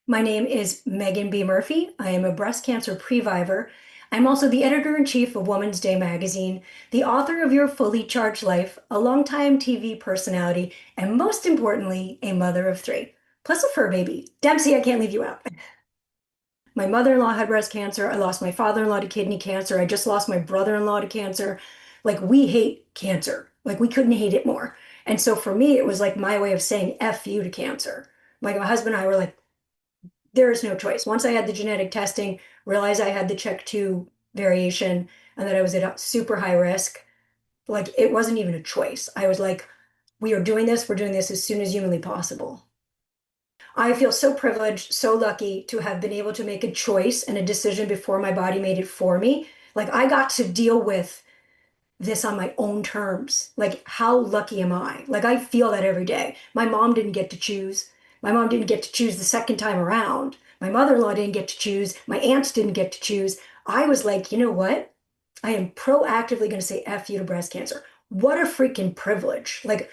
My name is Megan B. Murphy. I am a breast cancer previvor. I'm also the editor-in-chief of Woman's Day magazine, the author of Your Fully Charged Life, a longtime TV personality, and most importantly, a mother of three, plus a fur baby. Dempsey, I can't leave you out. My mother-in-law had breast cancer. I lost my father-in-law to kidney cancer. I just lost my brother-in-law to cancer. Like, we hate cancer. Like, we couldn't hate it more. And so for me, it was like my way of saying F you to cancer. Like, my husband and I were like, there is no choice. Once I had the genetic testing, realized I had the CHEK2 variation and that I was at super high risk, like it wasn't even a choice. I was like, we are doing this, we're doing this as soon as humanly possible. I feel so privileged, so lucky to have been able to make a choice and a decision before my body made it for me. Like I got to deal with this on my own terms. Like, how lucky am I? Like, I feel that every day. My mom didn't get to choose. My mom didn't get to choose the second time around. My mother-in-law didn't get to choose. My aunts didn't get to choose. I was like, you know what? I am proactively going to say F you to breast cancer. What a freaking privilege. Like,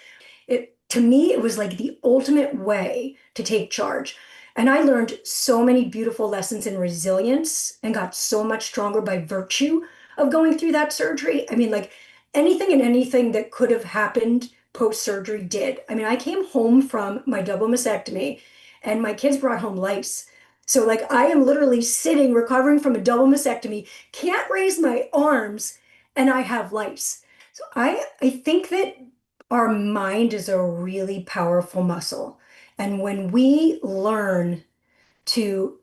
it to me, it was like the ultimate way to take charge. And I learned so many beautiful lessons in resilience and got so much stronger by virtue of going through that surgery. I mean, like anything and anything that could have happened post surgery did. I mean, I came home from my double mastectomy and my kids brought home lice. So, like, I am literally sitting recovering from a double mastectomy, can't raise my arms, and I have lice. So, I think that our mind is a really powerful muscle. And when we learn to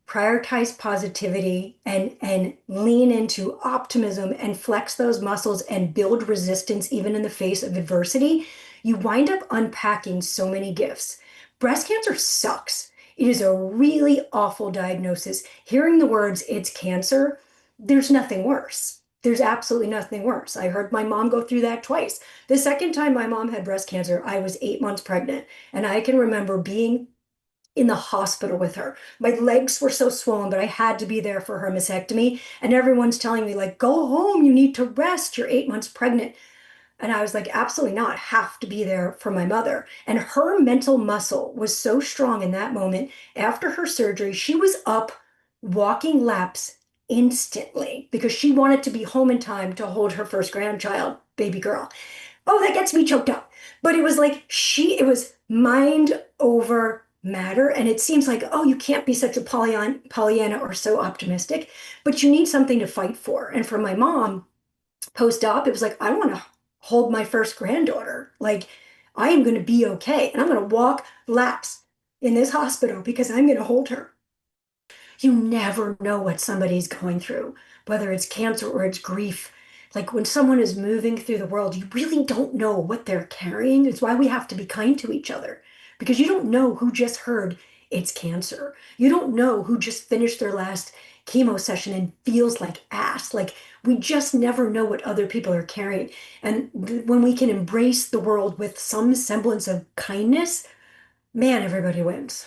prioritize positivity and lean into optimism and flex those muscles and build resistance even in the face of adversity, you wind up unpacking so many gifts. Breast cancer sucks. It is a really awful diagnosis. Hearing the words, it's cancer, there's nothing worse. There's absolutely nothing worse. I heard my mom go through that twice. The second time my mom had breast cancer, I was 8 months pregnant. And I can remember being in the hospital with her. My legs were so swollen, but I had to be there for her mastectomy. And everyone's telling me, like, go home, you need to rest. You're 8 months pregnant. And I was like, absolutely not. I have to be there for my mother. And her mental muscle was so strong in that moment. After her surgery, she was up walking laps instantly because she wanted to be home in time to hold her first grandchild, baby girl. Oh, that gets me choked up. But it was like it was mind over matter. And it seems like, oh, you can't be such a Pollyanna or so optimistic, but you need something to fight for. And for my mom, post-op, it was like, I want to hold my first granddaughter. Like, I am going to be okay. And I'm going to walk laps in this hospital because I'm going to hold her. You never know what somebody's going through, whether it's cancer or it's grief. Like when someone is moving through the world, you really don't know what they're carrying. It's why we have to be kind to each other because you don't know who just heard it's cancer. You don't know who just finished their last chemo session and feels like ass. Like we just never know what other people are carrying. And when we can embrace the world with some semblance of kindness, man, everybody wins.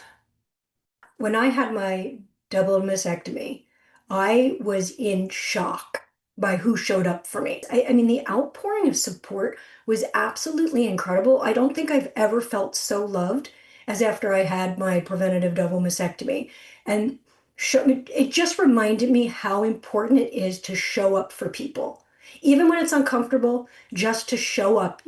When I had my double mastectomy, I was in shock by who showed up for me. I mean, the outpouring of support was absolutely incredible. I don't think I've ever felt so loved as after I had my preventative double mastectomy. And it just reminded me how important it is to show up for people. Even when it's uncomfortable, just to show up,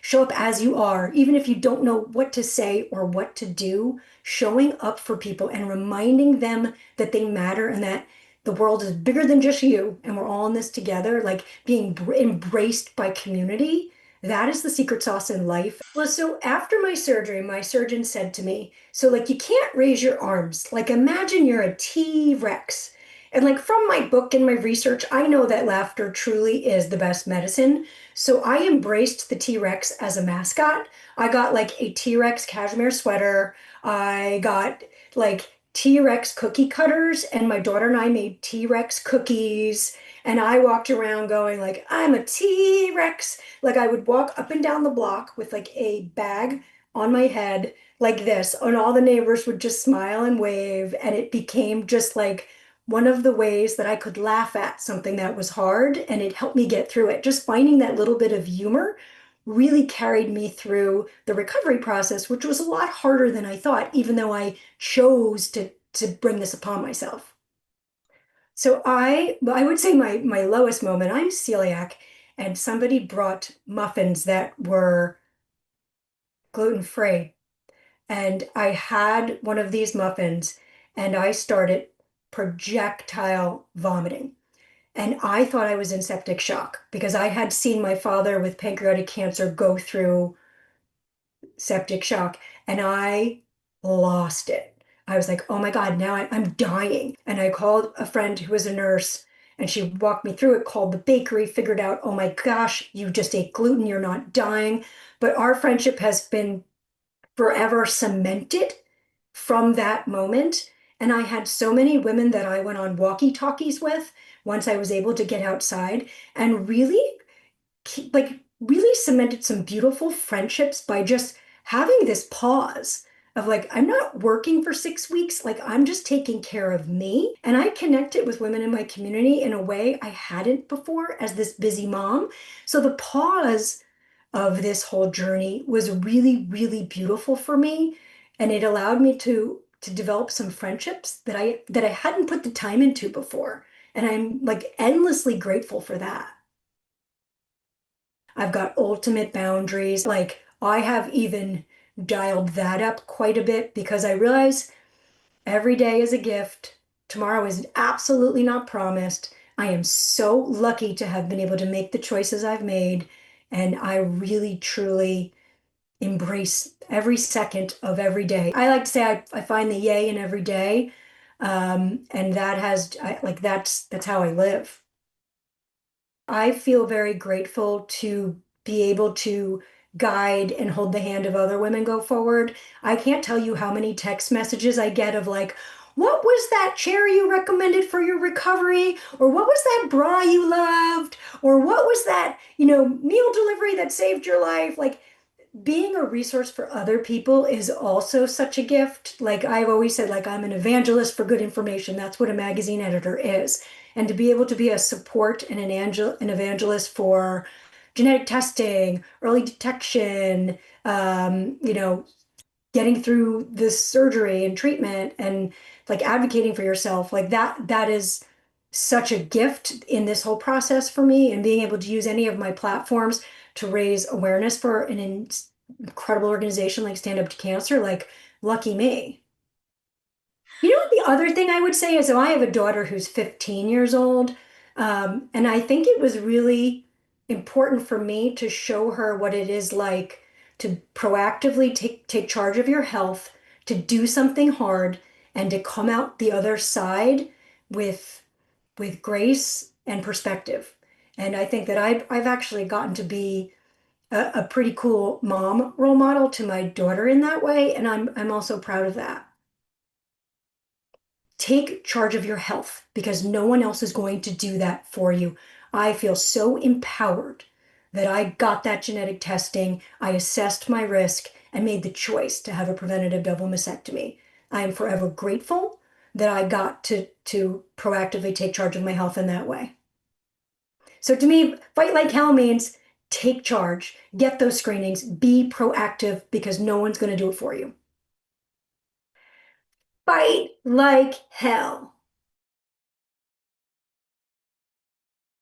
show up as you are, even if you don't know what to say or what to do, showing up for people and reminding them that they matter and that the world is bigger than just you and we're all in this together, like being embraced by community. That is the secret sauce in life. Well, so after my surgery, my surgeon said to me, so like you can't raise your arms. Like imagine you're a T-Rex. And like from my book and my research, I know that laughter truly is the best medicine. So I embraced the T-Rex as a mascot. I got like a T-Rex cashmere sweater. I got like T-Rex cookie cutters, and my daughter and I made T-Rex cookies. And I walked around going like, I'm a T-Rex. Like I would walk up and down the block with like a bag on my head like this, and all the neighbors would just smile and wave. And it became just like one of the ways that I could laugh at something that was hard, and it helped me get through it. Just finding that little bit of humor really carried me through the recovery process, which was a lot harder than I thought, even though I chose to bring this upon myself. So I would say my lowest moment, I'm celiac, and somebody brought muffins that were gluten-free. And I had one of these muffins and I started projectile vomiting. And I thought I was in septic shock because I had seen my father with pancreatic cancer go through septic shock and I lost it. I was like, oh my God, now I'm dying. And I called a friend who was a nurse and she walked me through it, called the bakery, figured out, oh my gosh, you just ate gluten, you're not dying. But our friendship has been forever cemented from that moment. And I had so many women that I went on walkie-talkies with once I was able to get outside and really really cemented some beautiful friendships by just having this pause of like, I'm not working for 6 weeks, like I'm just taking care of me. And I connected with women in my community in a way I hadn't before as this busy mom. So the pause of this whole journey was really, really beautiful for me. And it allowed me to develop some friendships that I hadn't put the time into before. And I'm like endlessly grateful for that. I've got ultimate boundaries. Like I have even dialed that up quite a bit because I realize every day is a gift. Tomorrow is absolutely not promised. I am so lucky to have been able to make the choices I've made. And I really, truly embrace every second of every day. I like to say I find the yay in every day. And that has, like, that's how I live. I feel very grateful to be able to guide and hold the hand of other women go forward. I can't tell you how many text messages I get of like, what was that chair you recommended for your recovery? Or what was that bra you loved? Or what was that, meal delivery that saved your life? Like being a resource for other people is also such a gift. Like I've always said, like I'm an evangelist for good information. That's what a magazine editor is. And to be able to be a support and an evangelist for genetic testing, early detection, getting through this surgery and treatment and like advocating for yourself, like that is such a gift in this whole process for me and being able to use any of my platforms to raise awareness for an incredible organization like Stand Up to Cancer, like lucky me. You know what the other thing I would say is, so I have a daughter who's 15 years old, and I think it was really important for me to show her what it is like to proactively take charge of your health, to do something hard, and to come out the other side with grace and perspective. And I think that I've actually gotten to be a pretty cool mom role model to my daughter in that way, and I'm also proud of that. Take charge of your health because no one else is going to do that for you. I feel so empowered that I got that genetic testing, I assessed my risk, and made the choice to have a preventative double mastectomy. I am forever grateful that I got to proactively take charge of my health in that way. So to me, fight like hell means take charge, get those screenings, be proactive because no one's going to do it for you. Fight like hell.